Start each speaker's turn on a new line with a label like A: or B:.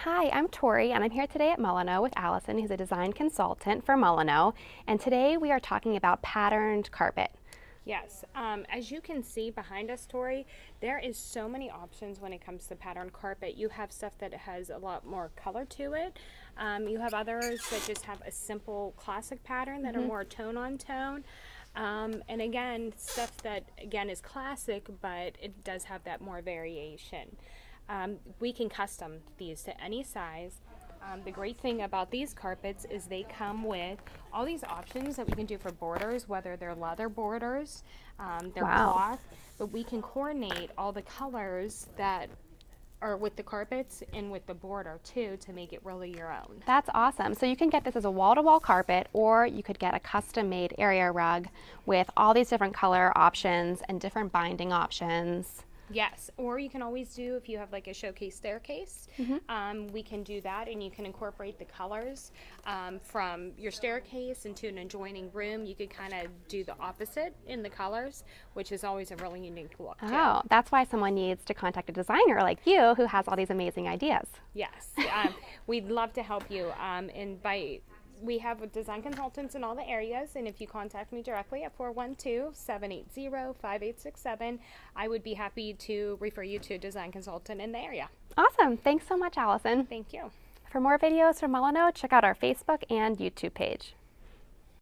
A: Hi, I'm Tori, and I'm here today at Molyneaux with Allison, who's a design consultant for Molyneaux. And today we are talking about patterned carpet.
B: Yes, as you can see behind us, Tori, there is so many options when it comes to patterned carpet. You have stuff that has a lot more color to it. You have others that just have a simple classic pattern that are more tone on tone. And again, stuff that again is classic, but it does have that more variation. We can custom these to any size. The great thing about these carpets is they come with all these options that we can do for borders, whether they're leather borders, they're
A: Wow.
B: cloth, but we can coordinate all the colors that are with the carpets and with the border too to make it really your own.
A: That's awesome. So you can get this as a wall-to-wall carpet, or you could get a custom-made area rug with all these different color options and different binding options.
B: Yes, or you can always do, if you have like a showcase staircase, we can do that, and you can incorporate the colors from your staircase into an adjoining room. You could kind of do the opposite in the colors, which is always a really unique look too.
A: Oh, that's why someone needs to contact a designer like you who has all these amazing ideas.
B: Yes, we'd love to help you, we have design consultants in all the areas, and if you contact me directly at 412-780-5867, I would be happy to refer you to a design consultant in the area.
A: Awesome. Thanks so much, Allison.
B: Thank you.
A: For more videos from Molyneaux, check out our Facebook and YouTube page.